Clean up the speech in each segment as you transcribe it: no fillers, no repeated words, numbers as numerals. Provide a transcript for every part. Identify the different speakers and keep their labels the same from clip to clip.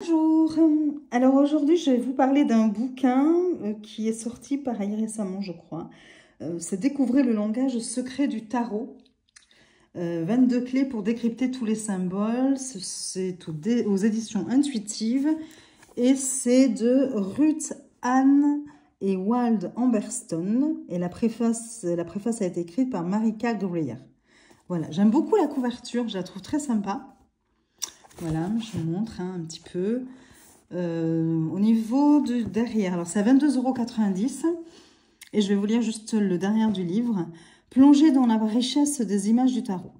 Speaker 1: Bonjour, alors aujourd'hui je vais vous parler d'un bouquin qui est sorti pareil récemment je crois. C'est Découvrez le langage secret du tarot. 22 clés pour décrypter tous les symboles. C'est aux éditions intuitives et c'est de Ruth Ann et Wald Amberstone et la préface a été écrite par Marika Greer. Voilà, j'aime beaucoup la couverture, je la trouve très sympa. Voilà, je vous montre un petit peu. Au niveau de derrière, alors c'est à 22,90 € et je vais vous lire juste le derrière du livre. Plongez dans la richesse des images du tarot.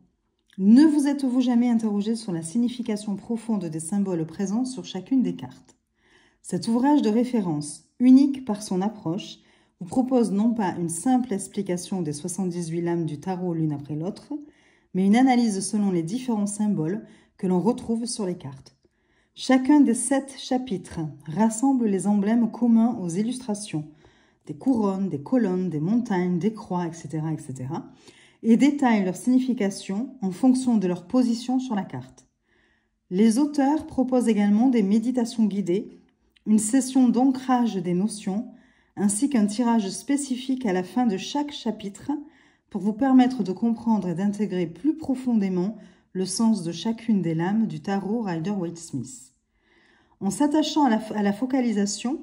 Speaker 1: Ne vous êtes-vous jamais interrogé sur la signification profonde des symboles présents sur chacune des cartes? Cet ouvrage de référence, unique par son approche, vous propose non pas une simple explication des 78 lames du tarot l'une après l'autre, mais une analyse selon les différents symboles que l'on retrouve sur les cartes. Chacun des 7 chapitres rassemble les emblèmes communs aux illustrations, des couronnes, des colonnes, des montagnes, des croix, etc., etc., et détaille leur signification en fonction de leur position sur la carte. Les auteurs proposent également des méditations guidées, une session d'ancrage des notions, ainsi qu'un tirage spécifique à la fin de chaque chapitre pour vous permettre de comprendre et d'intégrer plus profondément le sens de chacune des lames du tarot Rider-Waite-Smith. En s'attachant à la focalisation,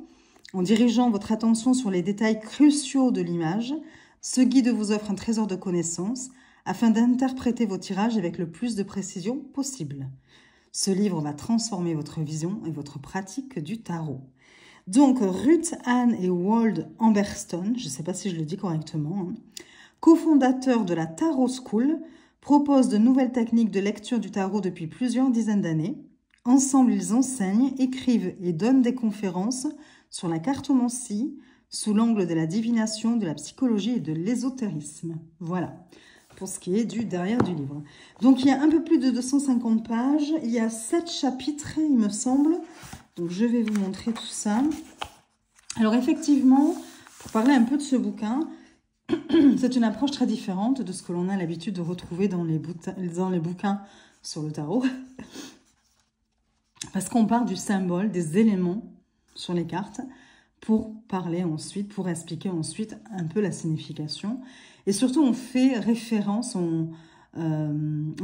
Speaker 1: en dirigeant votre attention sur les détails cruciaux de l'image, ce guide vous offre un trésor de connaissances afin d'interpréter vos tirages avec le plus de précision possible. Ce livre va transformer votre vision et votre pratique du tarot. Donc, Ruth Ann et Wald Amberstone, je ne sais pas si je le dis correctement, cofondateurs de la Tarot School, proposent de nouvelles techniques de lecture du tarot depuis plusieurs dizaines d'années. Ensemble, ils enseignent, écrivent et donnent des conférences sur la cartomancie sous l'angle de la divination, de la psychologie et de l'ésotérisme. Voilà, pour ce qui est du derrière du livre. Donc, il y a un peu plus de 250 pages. Il y a 7 chapitres, il me semble. Donc, je vais vous montrer tout ça. Alors, effectivement, pour parler un peu de ce bouquin, c'est une approche très différente de ce que l'on a l'habitude de retrouver dans les bouquins sur le tarot. Parce qu'on part du symbole, des éléments sur les cartes pour parler ensuite, pour expliquer ensuite un peu la signification. Et surtout, on fait référence, on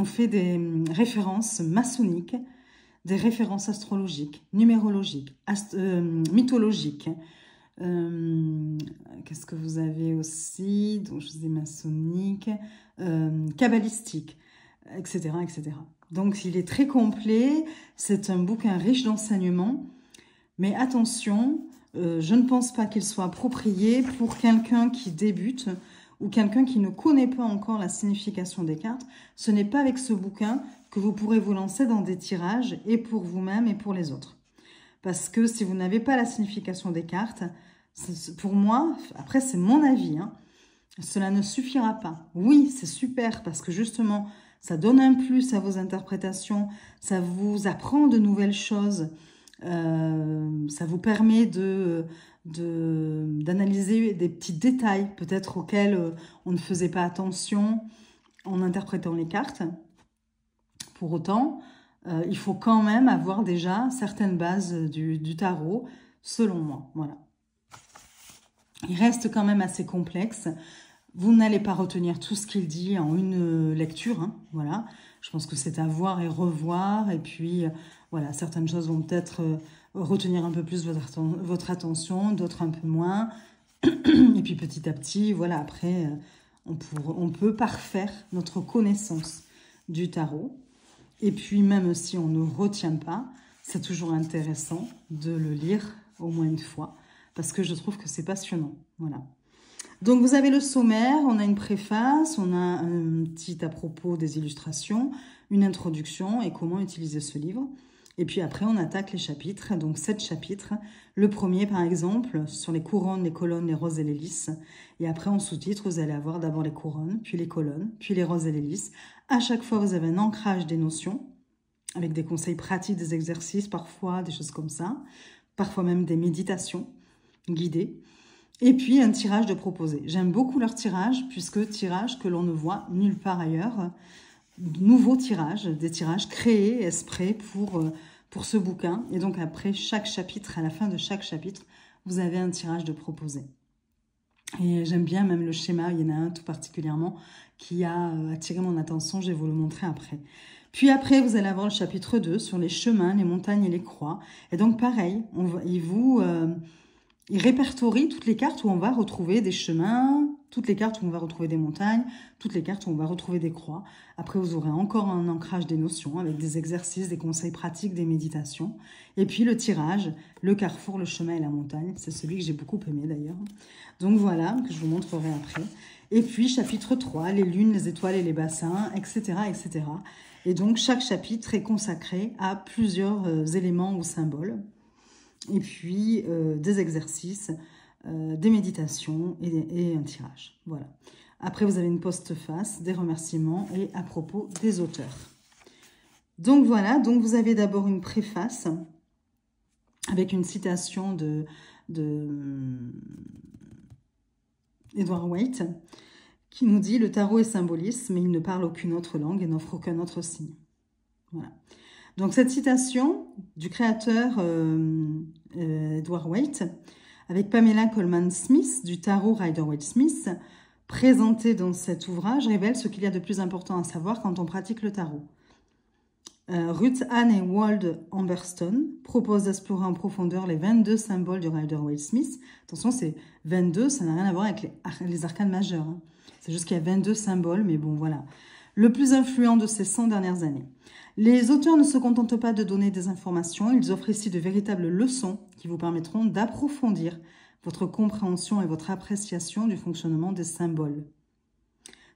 Speaker 1: fait des références maçonniques, des références astrologiques, numérologiques, mythologiques. Qu'est-ce que vous avez aussi? Donc, je disais maçonnique, kabbalistique, etc., etc. Donc, il est très complet. C'est un bouquin riche d'enseignements. Mais attention, je ne pense pas qu'il soit approprié pour quelqu'un qui débute ou quelqu'un qui ne connaît pas encore la signification des cartes. Ce n'est pas avec ce bouquin que vous pourrez vous lancer dans des tirages et pour vous-même et pour les autres. Parce que si vous n'avez pas la signification des cartes, pour moi, après c'est mon avis, hein, cela ne suffira pas. Oui, c'est super parce que justement, ça donne un plus à vos interprétations, ça vous apprend de nouvelles choses, ça vous permet d'analyser des petits détails peut-être auxquels on ne faisait pas attention en interprétant les cartes. Pour autant, il faut quand même avoir déjà certaines bases du tarot, selon moi. Voilà. Il reste quand même assez complexe. Vous n'allez pas retenir tout ce qu'il dit en une lecture. Hein, voilà. Je pense que c'est à voir et revoir. Et puis, voilà, certaines choses vont peut-être retenir un peu plus votre attention, d'autres un peu moins. Et puis, petit à petit, voilà, après, on peut parfaire notre connaissance du tarot. Et puis, même si on ne retient pas, c'est toujours intéressant de le lire au moins une fois, parce que je trouve que c'est passionnant. Voilà. Donc, vous avez le sommaire, on a une préface, on a un petit à propos des illustrations, une introduction et comment utiliser ce livre. Et puis après, on attaque les chapitres, donc 7 chapitres. Le premier, par exemple, sur les couronnes, les colonnes, les roses et les lys. Et après, en sous-titre, vous allez avoir d'abord les couronnes, puis les colonnes, puis les roses et les lys. À chaque fois, vous avez un ancrage des notions, avec des conseils pratiques, des exercices, parfois des choses comme ça. Parfois même des méditations guidées. Et puis, un tirage de proposé. J'aime beaucoup leur tirage, puisque tirage que l'on ne voit nulle part ailleurs. Nouveaux tirages, des tirages créés exprès pour ce bouquin. Et donc après chaque chapitre, à la fin de chaque chapitre, vous avez un tirage de proposé. Et j'aime bien même le schéma, il y en a un tout particulièrement qui a attiré mon attention, je vais vous le montrer après. Puis après, vous allez avoir le chapitre 2 sur les chemins, les montagnes et les croix. Et donc pareil, il répertorie toutes les cartes où on va retrouver des chemins, toutes les cartes où on va retrouver des montagnes, toutes les cartes où on va retrouver des croix. Après, vous aurez encore un ancrage des notions avec des exercices, des conseils pratiques, des méditations. Et puis le tirage, le carrefour, le chemin et la montagne. C'est celui que j'ai beaucoup aimé d'ailleurs. Donc voilà, que je vous montrerai après. Et puis chapitre 3, les lunes, les étoiles et les bassins, etc. etc. Et donc chaque chapitre est consacré à plusieurs éléments ou symboles. Et puis des exercices, des méditations et un tirage. Voilà. Après, vous avez une postface, des remerciements et à propos des auteurs. Donc voilà, donc vous avez d'abord une préface avec une citation de Edward Waite qui nous dit « Le tarot est symboliste, mais il ne parle aucune autre langue et n'offre aucun autre signe. » Voilà. Donc cette citation du créateur Edward Waite, avec Pamela Colman Smith du tarot Rider-Waite-Smith, présentée dans cet ouvrage, révèle ce qu'il y a de plus important à savoir quand on pratique le tarot. Ruth Ann et Wald Amberstone proposent d'explorer en profondeur les 22 symboles du Rider-Waite-Smith. Attention, c'est 22, ça n'a rien à voir avec les arcanes majeures. Hein. C'est juste qu'il y a 22 symboles, mais bon, voilà. Le plus influent de ces 100 dernières années. Les auteurs ne se contentent pas de donner des informations, ils offrent ici de véritables leçons qui vous permettront d'approfondir votre compréhension et votre appréciation du fonctionnement des symboles.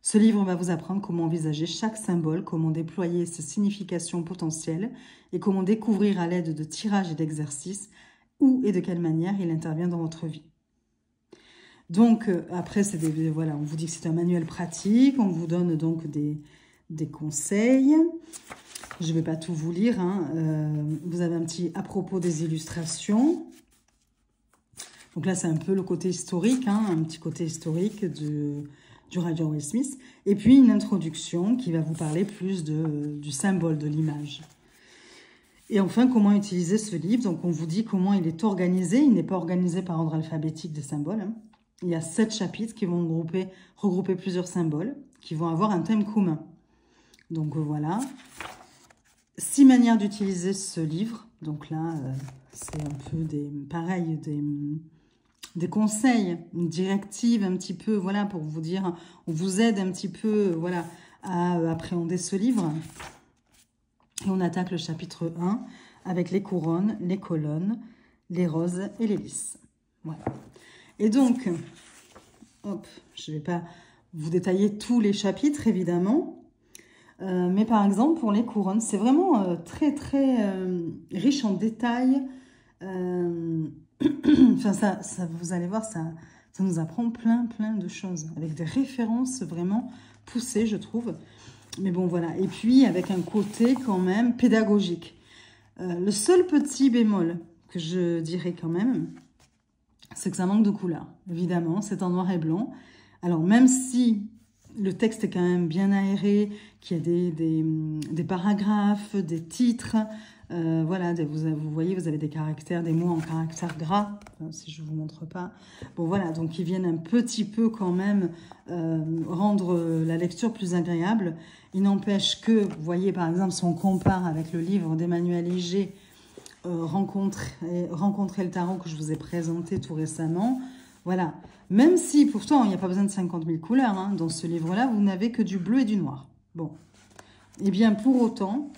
Speaker 1: Ce livre va vous apprendre comment envisager chaque symbole, comment déployer ses significations potentielles et comment découvrir à l'aide de tirages et d'exercices où et de quelle manière il intervient dans votre vie. Donc, après, voilà, on vous dit que c'est un manuel pratique, on vous donne donc des conseils. Je ne vais pas tout vous lire. Hein. Vous avez un petit à propos des illustrations. Donc là, c'est un peu le côté historique, hein, un petit côté historique du Rider-Waite-Smith. Et puis, une introduction qui va vous parler plus du symbole, de l'image. Et enfin, comment utiliser ce livre. Donc, on vous dit comment il est organisé. Il n'est pas organisé par ordre alphabétique des symboles. Hein. Il y a 7 chapitres qui vont regrouper plusieurs symboles qui vont avoir un thème commun. Donc, voilà. 6 manières d'utiliser ce livre. Donc là, c'est un peu des conseils, une directive un petit peu, voilà, pour vous dire, on vous aide un petit peu, voilà, à appréhender ce livre. Et on attaque le chapitre 1 avec les couronnes, les colonnes, les roses et les lys. Voilà. Et donc, hop, je ne vais pas vous détailler tous les chapitres, évidemment. Mais par exemple, pour les couronnes, c'est vraiment très, très riche en détails. Enfin, vous allez voir, ça nous apprend plein de choses. Avec des références vraiment poussées, je trouve. Mais bon, voilà. Et puis, avec un côté quand même pédagogique. Le seul petit bémol que je dirais quand même, c'est que ça manque de couleur. Évidemment, c'est en noir et blanc. Alors, même si le texte est quand même bien aéré, qu'il y a des paragraphes, des titres. Voilà, vous voyez, vous avez des caractères, des mots en caractères gras, si je ne vous montre pas. Bon, voilà, donc ils viennent un petit peu quand même rendre la lecture plus agréable. Il n'empêche que, vous voyez, par exemple, si on compare avec le livre d'Emmanuel Léger, Rencontrer le tarot, que je vous ai présenté tout récemment, voilà. Même si, pourtant, il n'y a pas besoin de 50 000 couleurs, hein, dans ce livre-là, vous n'avez que du bleu et du noir. Bon. Eh bien, pour autant,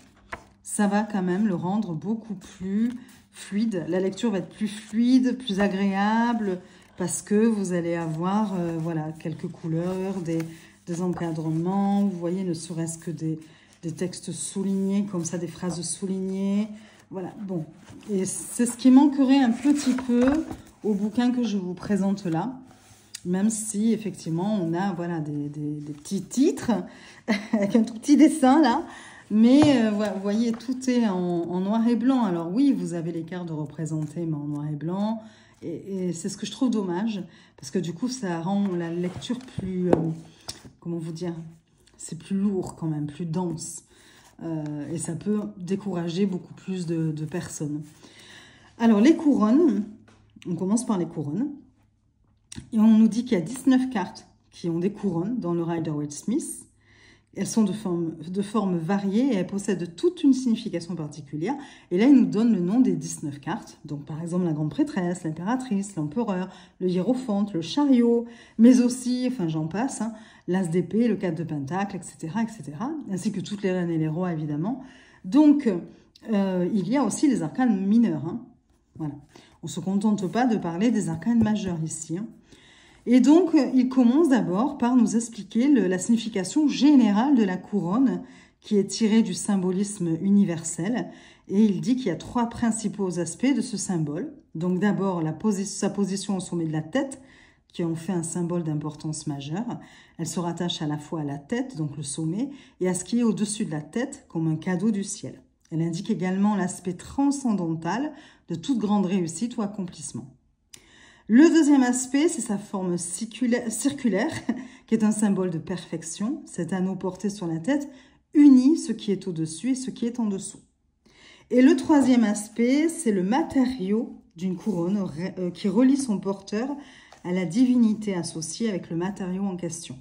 Speaker 1: ça va quand même le rendre beaucoup plus fluide. La lecture va être plus fluide, plus agréable, parce que vous allez avoir, voilà, quelques couleurs, des encadrements, vous voyez, ne serait-ce que des textes soulignés, comme ça, des phrases soulignées. Voilà, bon. Et c'est ce qui manquerait un petit peu au bouquin que je vous présente là. Même si, effectivement, on a voilà, des petits titres avec un tout petit dessin, là. Mais, vous voyez, tout est en noir et blanc. Alors oui, vous avez les cartes de représenter, mais en noir et blanc. Et c'est ce que je trouve dommage. Parce que du coup, ça rend la lecture plus... comment vous dire? C'est plus lourd quand même, plus dense. et ça peut décourager beaucoup plus de personnes. Alors, les couronnes, on commence par les couronnes. Et on nous dit qu'il y a 19 cartes qui ont des couronnes dans le Rider-Waite-Smith. Elles sont de formes variées et elles possèdent toute une signification particulière. Et là, il nous donne le nom des 19 cartes. Donc, par exemple, la grande prêtresse, l'impératrice, l'empereur, le hiérophante, le chariot, mais aussi, enfin j'en passe, hein, l'as d'épée, le 4 de pentacle, etc., etc. Ainsi que toutes les reines et les rois, évidemment. Donc, il y a aussi les arcanes mineurs. Hein. Voilà. On ne se contente pas de parler des arcanes majeurs ici. Hein. Et donc, il commence d'abord par nous expliquer la signification générale de la couronne qui est tirée du symbolisme universel. Et il dit qu'il y a 3 principaux aspects de ce symbole. Donc d'abord, sa position au sommet de la tête, qui en fait un symbole d'importance majeure. Elle se rattache à la fois à la tête, donc le sommet, et à ce qui est au-dessus de la tête, comme un cadeau du ciel. Elle indique également l'aspect transcendantal de toute grande réussite ou accomplissement. Le deuxième aspect, c'est sa forme circulaire, qui est un symbole de perfection. Cet anneau porté sur la tête unit ce qui est au-dessus et ce qui est en dessous. Et le troisième aspect, c'est le matériau d'une couronne qui relie son porteur à la divinité associée avec le matériau en question.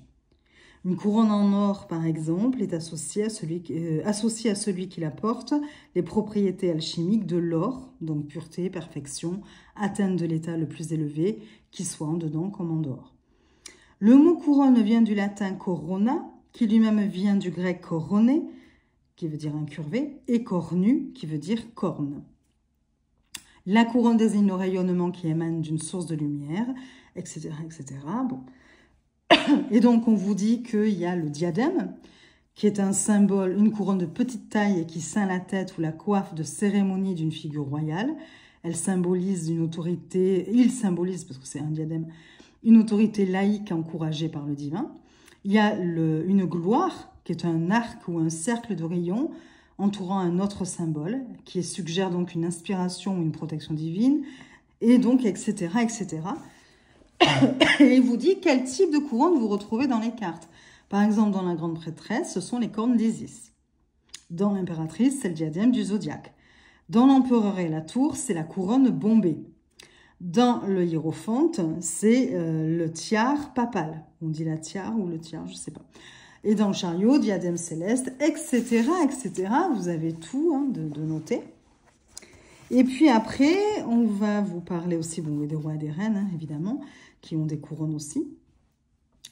Speaker 1: Une couronne en or, par exemple, est associée à celui qui la porte les propriétés alchimiques de l'or, donc pureté, perfection, atteinte de l'état le plus élevé, qui soit en dedans comme en dehors. Le mot couronne vient du latin corona, qui lui-même vient du grec corone, qui veut dire incurvé, et cornu, qui veut dire corne. La couronne désigne le rayonnement qui émane d'une source de lumière, etc., etc. Bon. Et donc, on vous dit qu'il y a le diadème, qui est un symbole, une couronne de petite taille et qui ceint la tête ou la coiffe de cérémonie d'une figure royale. Elle symbolise une autorité, il symbolise, parce que c'est un diadème, une autorité laïque encouragée par le divin. Il y a une gloire, qui est un arc ou un cercle de rayons entourant un autre symbole, qui suggère donc une inspiration ou une protection divine, et donc, etc., etc., et il vous dit quel type de couronne vous retrouvez dans les cartes. Par exemple, dans la grande prêtresse, ce sont les cornes d'Isis. Dans l'impératrice, c'est le diadème du zodiaque. Dans l'empereur et la tour, c'est la couronne bombée. Dans le hiérophante, c'est le tiare papal. On dit la tiare ou le tiare, je ne sais pas. Et dans le chariot, diadème céleste, etc., etc. Vous avez tout hein, de noter. Et puis après, on va vous parler aussi des rois et des reines, hein, évidemment, qui ont des couronnes aussi.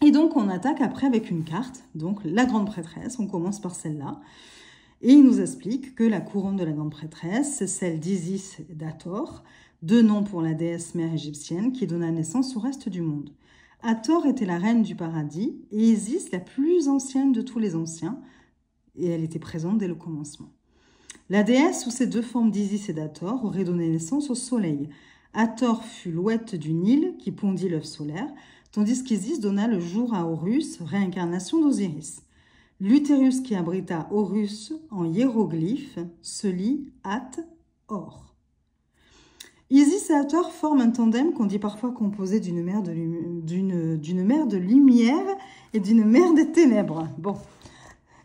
Speaker 1: Et donc, on attaque après avec une carte, donc la grande prêtresse, on commence par celle-là. Et il nous explique que la couronne de la grande prêtresse, c'est celle d'Isis et d'Hathor, 2 noms pour la déesse mère égyptienne qui donna naissance au reste du monde. Hathor était la reine du paradis et Isis la plus ancienne de tous les anciens, et elle était présente dès le commencement. La déesse, sous ces 2 formes d'Isis et d'Hathor, aurait donné naissance au soleil. Hathor fut l'ouette du Nil qui pondit l'œuf solaire, tandis qu'Isis donna le jour à Horus, réincarnation d'Osiris. L'utérus qui abrita Horus en hiéroglyphe se lit Hath-Or. Isis et Hathor forment un tandem qu'on dit parfois composé d'une mer de lumière et d'une mer des ténèbres. Bon.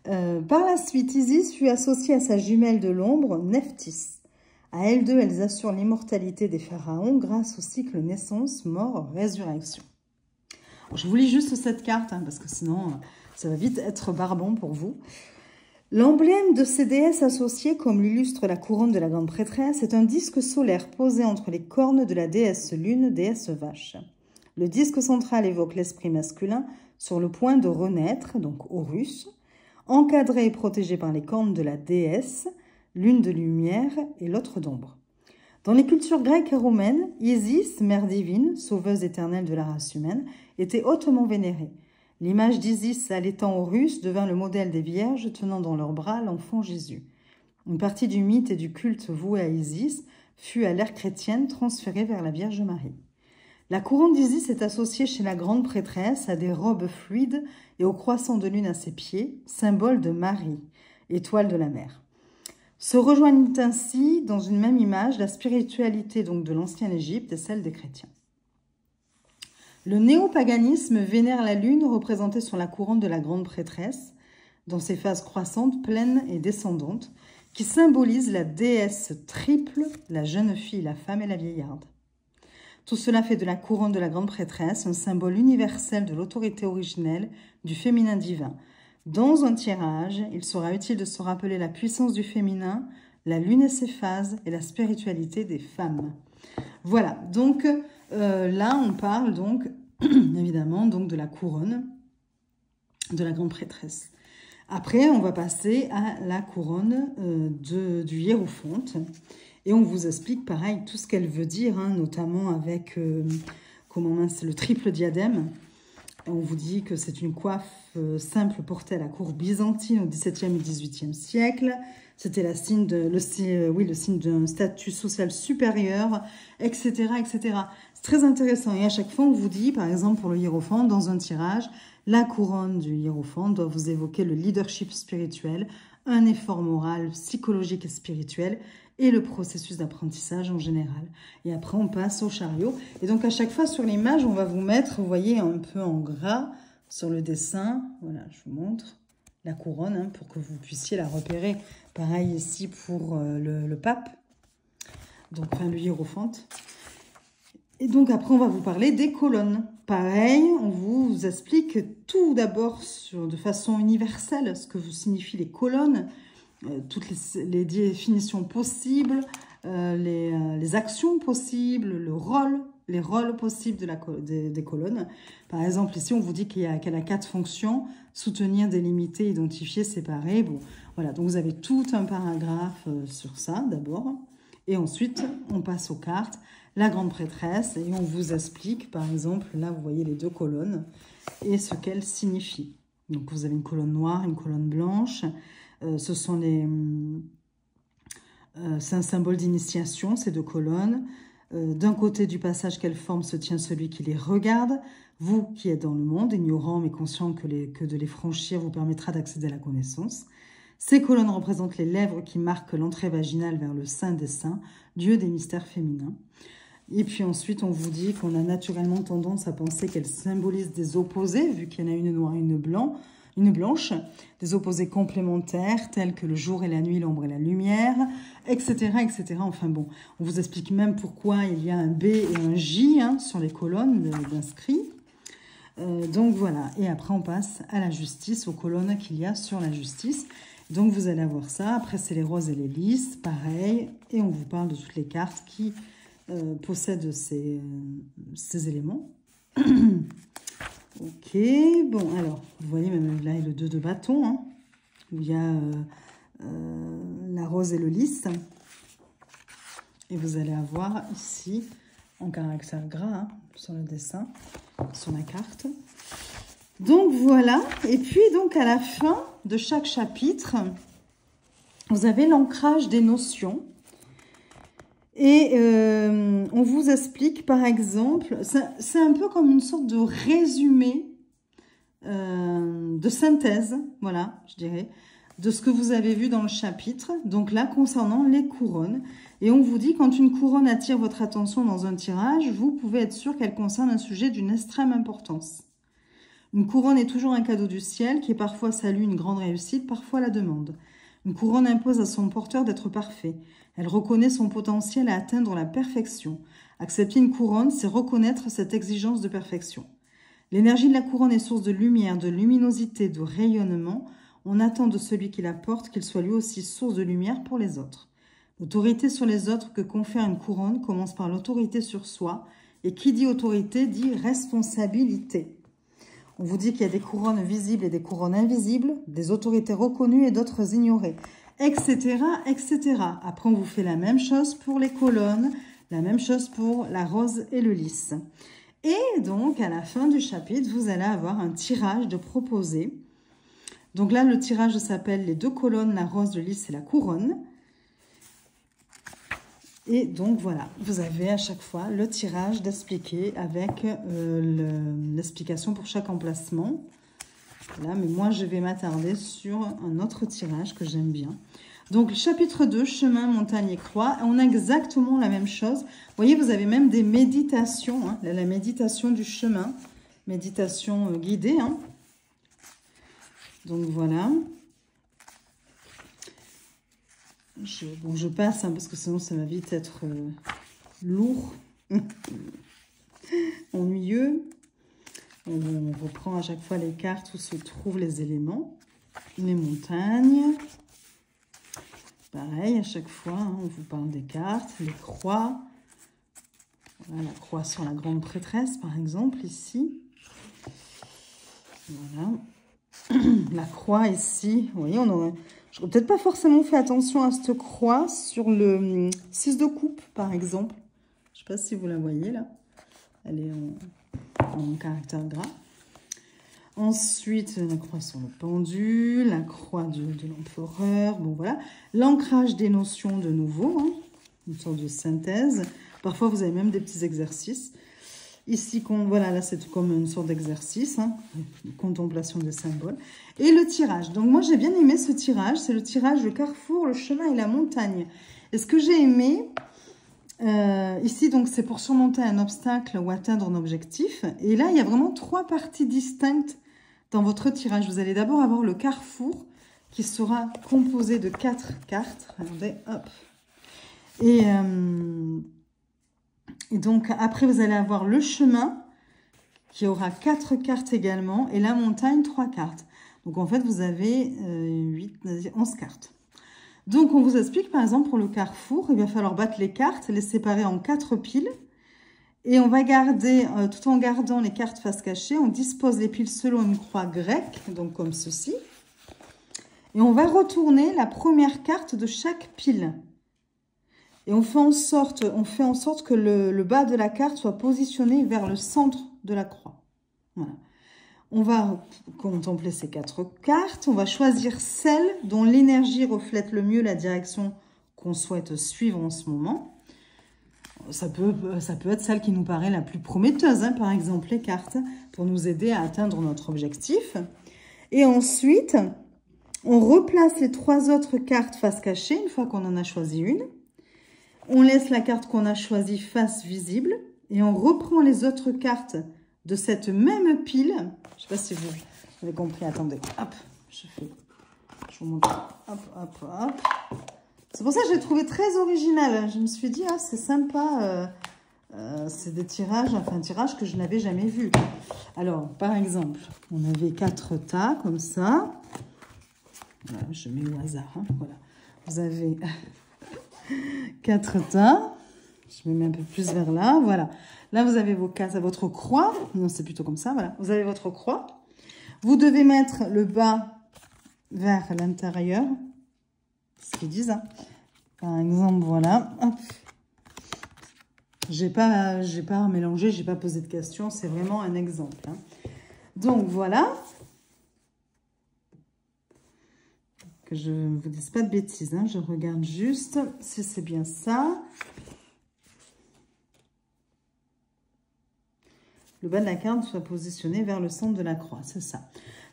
Speaker 1: Par la suite, Isis fut associée à sa jumelle de l'ombre, Nephthys. À elles deux, elles assurent l'immortalité des pharaons grâce au cycle naissance, mort, résurrection. Je vous lis juste cette carte, hein, parce que sinon, ça va vite être barbant pour vous. L'emblème de ces déesses associées, comme l'illustre la couronne de la grande prêtresse, est un disque solaire posé entre les cornes de la déesse lune, déesse vache. Le disque central évoque l'esprit masculin sur le point de renaître, donc Horus, encadré et protégé par les cornes de la déesse, l'une de lumière et l'autre d'ombre. Dans les cultures grecques et romaines, Isis, mère divine, sauveuse éternelle de la race humaine, était hautement vénérée. L'image d'Isis allaitant Horus devint le modèle des vierges tenant dans leurs bras l'enfant Jésus. Une partie du mythe et du culte voué à Isis fut à l'ère chrétienne transférée vers la Vierge Marie. La couronne d'Isis est associée chez la grande prêtresse à des robes fluides et au croissant de lune à ses pieds, symbole de Marie, étoile de la mer. Se rejoignent ainsi dans une même image la spiritualité donc de l'ancienne Égypte et celle des chrétiens. Le néopaganisme vénère la lune représentée sur la couronne de la grande prêtresse. dans ses phases croissantes, pleines et descendantes, qui symbolise la déesse triple, la jeune fille, la femme et la vieillarde. Tout cela fait de la couronne de la grande prêtresse un symbole universel de l'autorité originelle du féminin divin. Dans un tirage, il sera utile de se rappeler la puissance du féminin, la lune et ses phases et la spiritualité des femmes. Voilà, donc là on parle donc évidemment donc de la couronne de la grande prêtresse. Après, on va passer à la couronne du hiérophante. Et on vous explique, pareil, tout ce qu'elle veut dire, hein, notamment avec le triple diadème. Et on vous dit que c'est une coiffe simple portée à la cour byzantine au XVIIe et XVIIIe siècle. C'était le signe d'un statut social supérieur, etc., etc. C'est très intéressant. Et à chaque fois, on vous dit, par exemple, pour le hiérophante, dans un tirage, la couronne du hiérophante doit vous évoquer le leadership spirituel, un effort moral, psychologique et spirituel, et le processus d'apprentissage en général. Et après, on passe au chariot. Et donc, à chaque fois, sur l'image, on va vous mettre, vous voyez, un peu en gras sur le dessin. Voilà, je vous montre la couronne, hein, pour que vous puissiez la repérer. Pareil ici pour le pape, donc enfin, le hiérophante. Et donc, après, on va vous parler des colonnes. Pareil, on vous explique tout d'abord de façon universelle ce que vous signifient les colonnes, toutes les définitions possibles, les actions possibles, les rôles possibles des colonnes. Par exemple, ici, on vous dit qu'elle a 4 fonctions: soutenir, délimiter, identifier, séparer. Bon, voilà, donc vous avez tout un paragraphe sur ça d'abord. Et ensuite, on passe aux cartes. La grande prêtresse, et on vous explique, par exemple, là, vous voyez les 2 colonnes et ce qu'elles signifient. Donc, vous avez une colonne noire, une colonne blanche. C'est un symbole d'initiation, ces 2 colonnes. D'un côté du passage qu'elles forment se tient celui qui les regarde. Vous qui êtes dans le monde, ignorant mais conscient que de les franchir vous permettra d'accéder à la connaissance. Ces colonnes représentent les lèvres qui marquent l'entrée vaginale vers le sein des seins, dieu des mystères féminins. Et puis ensuite, on vous dit qu'on a naturellement tendance à penser qu'elles symbolisent des opposés, vu qu'il y en a une noire et une blanche, des opposés complémentaires, tels que le jour et la nuit, l'ombre et la lumière, etc., etc. Enfin bon, on vous explique même pourquoi il y a un B et un J, hein, sur les colonnes d'inscrits. Donc voilà, et après on passe à la justice, aux colonnes qu'il y a sur la justice. Donc vous allez avoir ça, après c'est les roses et les lys, pareil, et on vous parle de toutes les cartes qui possèdent ces éléments. Ok, bon, alors, vous voyez, même là, il y a le 2 de bâton, hein, où il y a la rose et le lys. Et vous allez avoir ici, en caractère gras, hein, sur le dessin, sur la carte. Donc, voilà. Et puis, donc, à la fin de chaque chapitre, vous avez l'ancrage des notions. Et on vous explique, par exemple, c'est un peu comme une sorte de résumé, de synthèse, voilà, je dirais, de ce que vous avez vu dans le chapitre. Donc là, concernant les couronnes. Et on vous dit, quand une couronne attire votre attention dans un tirage, vous pouvez être sûr qu'elle concerne un sujet d'une extrême importance. Une couronne est toujours un cadeau du ciel qui parfois salue une grande réussite, parfois la demande. Une couronne impose à son porteur d'être parfait. Elle reconnaît son potentiel à atteindre la perfection. Accepter une couronne, c'est reconnaître cette exigence de perfection. L'énergie de la couronne est source de lumière, de luminosité, de rayonnement. On attend de celui qui la porte qu'il soit lui aussi source de lumière pour les autres. L'autorité sur les autres que confère une couronne commence par l'autorité sur soi. Et qui dit autorité dit responsabilité. On vous dit qu'il y a des couronnes visibles et des couronnes invisibles, des autorités reconnues et d'autres ignorées, etc., etc. Après, on vous fait la même chose pour les colonnes, la même chose pour la rose et le lys. Et donc, à la fin du chapitre, vous allez avoir un tirage de proposé. Donc là, le tirage s'appelle les 2 colonnes, la rose, le lys et la couronne. Et donc, voilà, vous avez à chaque fois le tirage d'expliquer avec l'explication pour chaque emplacement. Voilà, mais moi, je vais m'attarder sur un autre tirage que j'aime bien. Donc, chapitre 2, chemin, montagne et croix. On a exactement la même chose. Vous voyez, vous avez même des méditations. Hein, la méditation du chemin. Méditation guidée. Hein. Donc, voilà. Bon, je passe, hein, parce que sinon ça va vite être lourd, ennuyeux. On reprend à chaque fois les cartes où se trouvent les éléments. Les montagnes. Pareil, à chaque fois, hein, on vous parle des cartes. Les croix. Voilà, la croix sur la grande prêtresse, par exemple, ici. Voilà. La croix ici. Vous voyez, je n'aurais peut-être pas forcément fait attention à cette croix sur le 6 de coupe, par exemple. Je ne sais pas si vous la voyez, là. Elle est en caractère gras. Ensuite, la croix sur le pendu, la croix de l'empereur. Bon, voilà. L'ancrage des notions de nouveau, hein, une sorte de synthèse. Parfois, vous avez même des petits exercices. Ici, voilà, là, c'est comme une sorte d'exercice, hein, contemplation des symboles. Et le tirage. Donc, moi, j'ai bien aimé ce tirage. C'est le tirage, le carrefour, le chemin et la montagne. Et ce que j'ai aimé, ici, donc, c'est pour surmonter un obstacle ou atteindre un objectif. Et là, il y a vraiment 3 parties distinctes dans votre tirage. Vous allez d'abord avoir le carrefour qui sera composé de 4 cartes. Regardez, hop. Et donc, après, vous allez avoir le chemin qui aura 4 cartes également et la montagne, 3 cartes. Donc, en fait, vous avez 11 cartes. Donc, on vous explique, par exemple, pour le carrefour, il va falloir battre les cartes, les séparer en 4 piles. Et on va garder, tout en gardant les cartes face cachée, on dispose les piles selon une croix grecque, donc comme ceci. Et on va retourner la première carte de chaque pile. Et on fait en sorte que le bas de la carte soit positionné vers le centre de la croix. Voilà. On va contempler ces 4 cartes. On va choisir celle dont l'énergie reflète le mieux la direction qu'on souhaite suivre en ce moment. Ça peut être celle qui nous paraît la plus prometteuse, hein, par exemple les cartes, pour nous aider à atteindre notre objectif. Et ensuite, on replace les 3 autres cartes face cachée, une fois qu'on en a choisi une. On laisse la carte qu'on a choisie face visible et on reprend les autres cartes de cette même pile. Je ne sais pas si vous avez compris. Attendez, hop, je vous montre. Hop, hop, hop. C'est pour ça que j'ai trouvé très original. Je me suis dit, ah, c'est sympa. C'est des tirages, enfin un tirage que je n'avais jamais vu. Alors, par exemple, on avait 4 tas comme ça. Voilà, je mets au hasard. Hein, voilà. Vous avez 4 tas. Je me mets un peu plus vers là. Voilà. Là, vous avez votre croix. Non, c'est plutôt comme ça. Voilà. Vous avez votre croix. Vous devez mettre le bas vers l'intérieur. C'est ce qu'ils disent. Hein. Par exemple, voilà. Hop. J'ai pas mélangé, j'ai pas posé de questions. C'est vraiment un exemple. Hein. Donc, voilà. Que je ne vous dise pas de bêtises. Hein. Je regarde juste si c'est bien ça. Le bas de la carte soit positionné vers le centre de la croix. C'est ça.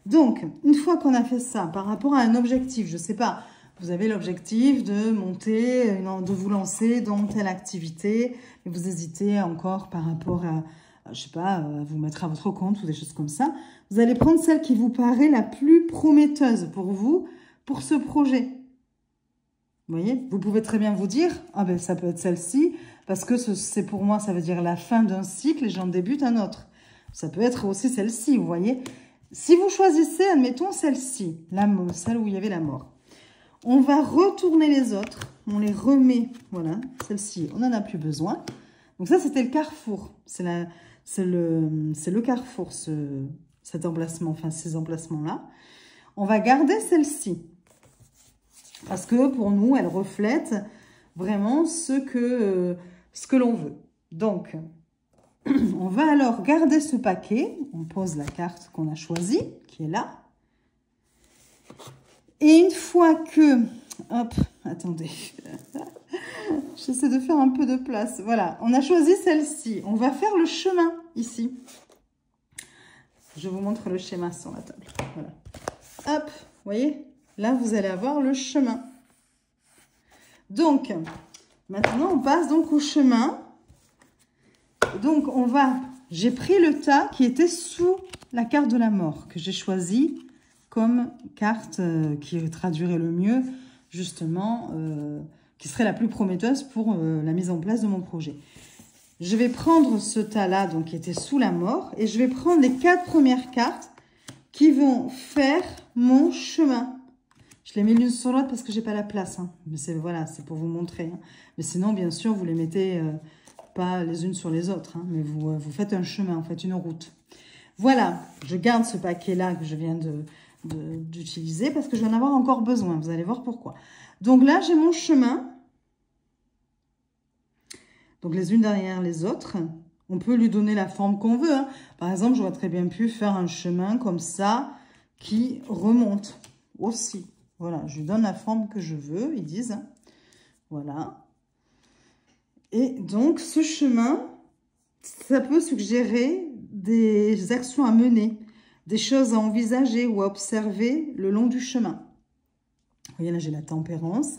Speaker 1: Donc, une fois qu'on a fait ça, par rapport à un objectif, je ne sais pas, vous avez l'objectif de monter, de vous lancer dans telle activité, et vous hésitez encore par rapport à, je sais pas, à vous mettre à votre compte ou des choses comme ça. Vous allez prendre celle qui vous paraît la plus prometteuse pour vous, pour ce projet. Vous voyez, vous pouvez très bien vous dire, ah ben ça peut être celle-ci, parce que c'est pour moi, ça veut dire la fin d'un cycle et j'en débute un autre. Ça peut être aussi celle-ci, vous voyez. Si vous choisissez, admettons celle-ci, celle où il y avait la mort. On va retourner les autres, on les remet, voilà, celle-ci, on n'en a plus besoin. Donc ça, c'était le carrefour, c'est le carrefour, cet emplacement, enfin ces emplacements-là. On va garder celle-ci. Parce que pour nous, elle reflète vraiment ce que l'on veut. Donc, on va alors garder ce paquet. On pose la carte qu'on a choisie, qui est là. Et une fois que... Hop, attendez. J'essaie de faire un peu de place. Voilà, on a choisi celle-ci. On va faire le chemin ici. Je vous montre le schéma sur la table. Voilà. Hop, vous voyez ? Là, vous allez avoir le chemin. Donc, maintenant, on passe donc au chemin. Donc, j'ai pris le tas qui était sous la carte de la mort, que j'ai choisi comme carte qui traduirait le mieux justement, qui serait la plus prometteuse pour la mise en place de mon projet. Je vais prendre ce tas-là, donc qui était sous la mort, et je vais prendre les 4 premières cartes qui vont faire mon chemin. Je les mets l'une sur l'autre parce que j'ai pas la place, hein. Mais c'est voilà, c'est pour vous montrer, hein. Mais sinon, bien sûr, vous les mettez pas les unes sur les autres, hein, mais vous faites un chemin, vous faites une route. Voilà, je garde ce paquet-là que je viens d'utiliser parce que je vais en avoir encore besoin. Vous allez voir pourquoi. Donc là, j'ai mon chemin. Donc, les unes derrière les autres. On peut lui donner la forme qu'on veut, hein. Par exemple, j'aurais très bien pu faire un chemin comme ça qui remonte aussi. Voilà, je lui donne la forme que je veux, ils disent, hein. Voilà. Et donc, ce chemin, ça peut suggérer des actions à mener, des choses à envisager ou à observer le long du chemin. Vous voyez, là, j'ai la tempérance.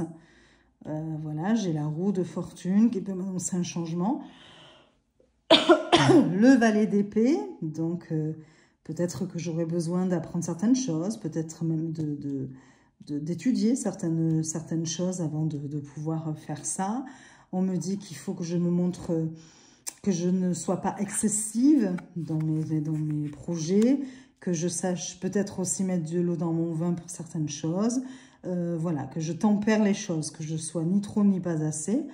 Speaker 1: Voilà, j'ai la roue de fortune qui peut m'annoncer un changement. Le valet d'épée, donc peut-être que j'aurai besoin d'apprendre certaines choses, peut-être même d'étudier certaines choses avant de pouvoir faire ça. On me dit qu'il faut que je me montre, que je ne sois pas excessive dans mes projets, que je sache peut-être aussi mettre de l'eau dans mon vin pour certaines choses. Voilà, que je tempère les choses, que je sois ni trop ni pas assez.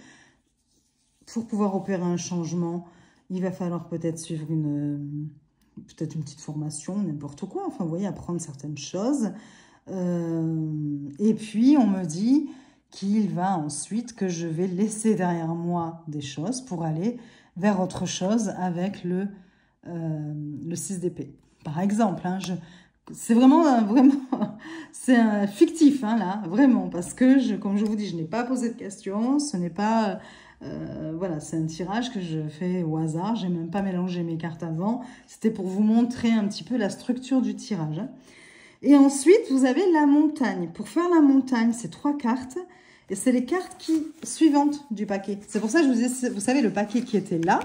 Speaker 1: Pour pouvoir opérer un changement, il va falloir peut-être suivre une petite formation, n'importe quoi. Enfin, vous voyez, apprendre certaines choses. Et puis, on me dit qu'il va ensuite, que je vais laisser derrière moi des choses pour aller vers autre chose avec le 6 d'épée. Par exemple, hein, c'est vraiment c'est fictif, hein, là, vraiment, parce que, comme je vous dis, je n'ai pas posé de questions, ce n'est pas... voilà, c'est un tirage que je fais au hasard, je n'ai même pas mélangé mes cartes avant, c'était pour vous montrer un petit peu la structure du tirage, hein. Et ensuite, vous avez la montagne. Pour faire la montagne, c'est 3 cartes, et c'est les cartes suivantes du paquet. C'est pour ça que je vous disais, vous savez, le paquet qui était là,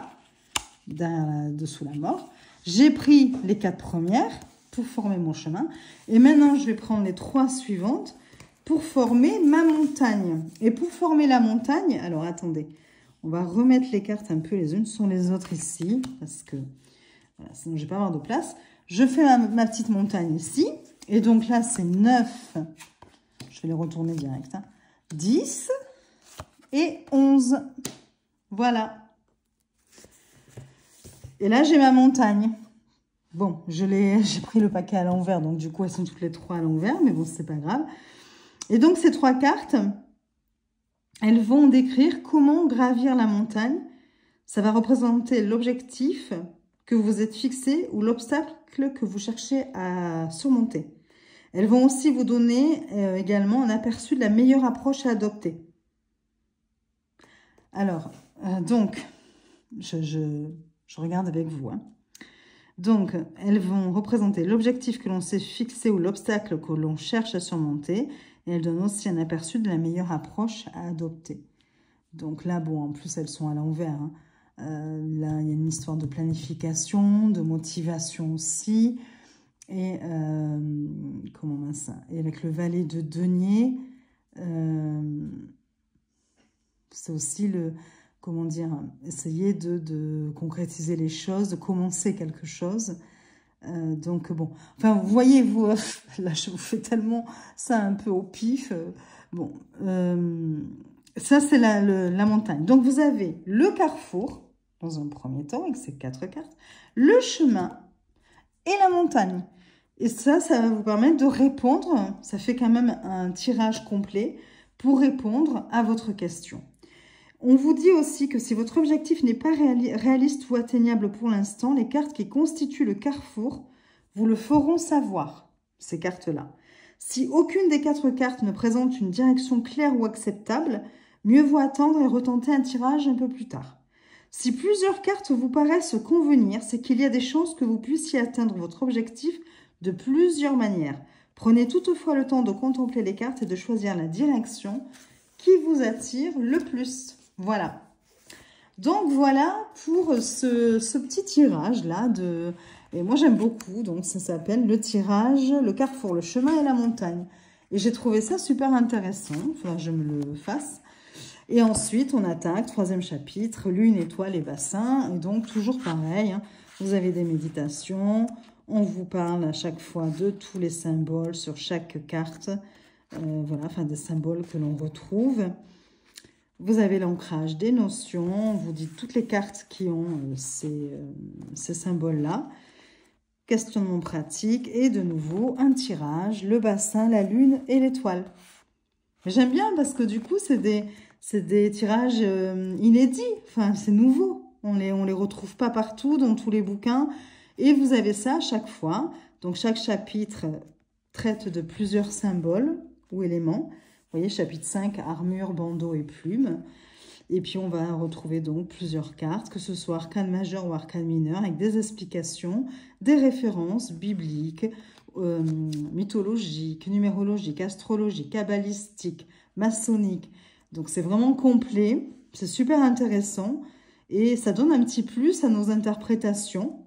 Speaker 1: dessous la mort, j'ai pris les 4 premières pour former mon chemin. Et maintenant, je vais prendre les 3 suivantes pour former ma montagne. Et pour former la montagne, alors attendez, on va remettre les cartes un peu les unes sur les autres ici, parce que voilà, sinon je ne vais pas avoir de place. Je fais ma petite montagne ici. Et donc là, c'est 9. Je vais les retourner direct, hein. 10 et 11. Voilà. Et là, j'ai ma montagne. Bon, j'ai pris le paquet à l'envers, donc du coup, elles sont toutes les 3 à l'envers, mais bon, c'est pas grave. Et donc, ces 3 cartes, elles vont décrire comment gravir la montagne. Ça va représenter l'objectif que vous êtes fixé ou l'obstacle que vous cherchez à surmonter. Elles vont aussi vous donner également un aperçu de la meilleure approche à adopter. Alors, donc, je regarde avec vous, hein. Donc, elles vont représenter l'objectif que l'on s'est fixé ou l'obstacle que l'on cherche à surmonter. Et elles donnent aussi un aperçu de la meilleure approche à adopter. Donc là, bon, en plus, elles sont à l'envers, hein. Là, il y a une histoire de planification, de motivation aussi. Et, comment ça? Et avec le valet de denier, c'est aussi comment dire, essayer de concrétiser les choses, de commencer quelque chose. Donc bon, enfin vous voyez, là je vous fais tellement ça un peu au pif. Bon, ça c'est la montagne. Donc vous avez le carrefour, dans un premier temps, avec ces 4 cartes, le chemin et la montagne. Et ça va vous permettre de répondre, ça fait quand même un tirage complet pour répondre à votre question. On vous dit aussi que si votre objectif n'est pas réaliste ou atteignable pour l'instant, les cartes qui constituent le carrefour vous le feront savoir, ces cartes-là. Si aucune des 4 cartes ne présente une direction claire ou acceptable, mieux vaut attendre et retenter un tirage un peu plus tard. Si plusieurs cartes vous paraissent convenir, c'est qu'il y a des chances que vous puissiez atteindre votre objectif de plusieurs manières. Prenez toutefois le temps de contempler les cartes et de choisir la direction qui vous attire le plus. Voilà. Donc, voilà pour ce petit tirage-là. Et moi, j'aime beaucoup. Donc, ça s'appelle le tirage, le carrefour, le chemin et la montagne. Et j'ai trouvé ça super intéressant. Enfin, je me le fasse. Et ensuite, on attaque, 3e chapitre, lune, étoile et bassin. Et donc, toujours pareil, hein, vous avez des méditations. On vous parle à chaque fois de tous les symboles sur chaque carte. Voilà, enfin des symboles que l'on retrouve. Vous avez l'ancrage des notions. On vous dit toutes les cartes qui ont ces symboles-là. Questionnement pratique. Et de nouveau, un tirage, le bassin, la lune et l'étoile. J'aime bien parce que du coup, c'est des tirages inédits. Enfin, c'est nouveau. On les retrouve pas partout dans tous les bouquins. Et vous avez ça à chaque fois. Donc, chaque chapitre traite de plusieurs symboles ou éléments. Vous voyez, chapitre 5, armure, bandeau et plume. Et puis, on va retrouver donc plusieurs cartes, que ce soit arcane majeur ou arcane mineur, avec des explications, des références bibliques, mythologiques, numérologiques, astrologiques, kabbalistiques, maçonniques. Donc, c'est vraiment complet. C'est super intéressant. Et ça donne un petit plus à nos interprétations.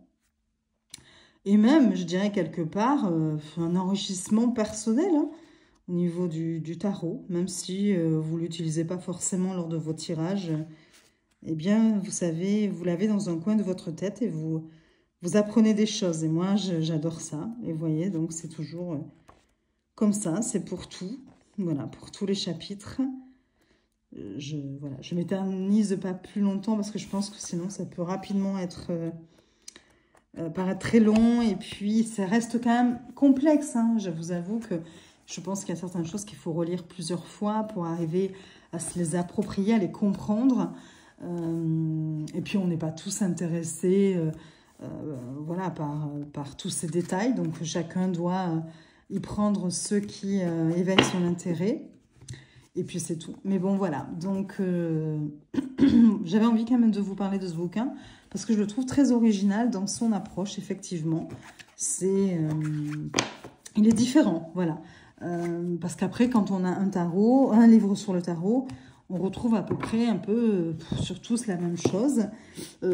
Speaker 1: Et même, je dirais quelque part, un enrichissement personnel hein, au niveau du tarot. Même si vous ne l'utilisez pas forcément lors de vos tirages, eh bien, vous savez, vous l'avez dans un coin de votre tête et vous apprenez des choses. Et moi, j'adore ça. Et vous voyez, donc c'est toujours comme ça, c'est pour tout. Voilà, pour tous les chapitres. Je m'éternise pas plus longtemps parce que je pense que sinon, ça peut rapidement être... paraître très long et puis ça reste quand même complexe. Hein. Je vous avoue que je pense qu'il y a certaines choses qu'il faut relire plusieurs fois pour arriver à se les approprier, à les comprendre. Et puis on n'est pas tous intéressés voilà, par tous ces détails. Donc chacun doit y prendre ceux qui éveillent son intérêt. Et puis c'est tout. Mais bon voilà. Donc j'avais envie quand même de vous parler de ce bouquin. Parce que je le trouve très original dans son approche, effectivement. Il est différent, voilà. Parce qu'après, quand on a un tarot, un livre sur le tarot, on retrouve à peu près un peu sur tous la même chose.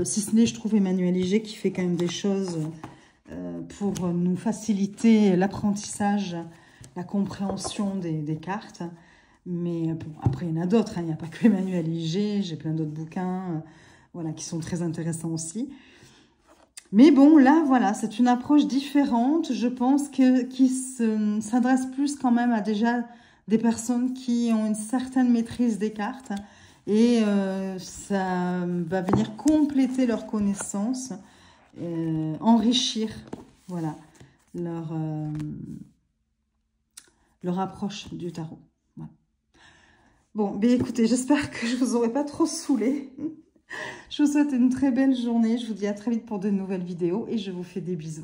Speaker 1: Si ce n'est, je trouve, Emmanuel Iger qui fait quand même des choses pour nous faciliter l'apprentissage, la compréhension des cartes. Mais bon, après, il y en a d'autres. Hein. Il n'y a pas que Emmanuel Iger, j'ai plein d'autres bouquins... voilà, qui sont très intéressants aussi. Mais bon, là, voilà, c'est une approche différente, je pense, qui s'adresse plus quand même à déjà des personnes qui ont une certaine maîtrise des cartes. Et ça va venir compléter leurs connaissances, enrichir, voilà, leur approche du tarot. Voilà. Bon, bien écoutez, j'espère que je ne vous aurai pas trop saoulé. Je vous souhaite une très belle journée. Je vous dis à très vite pour de nouvelles vidéos et je vous fais des bisous.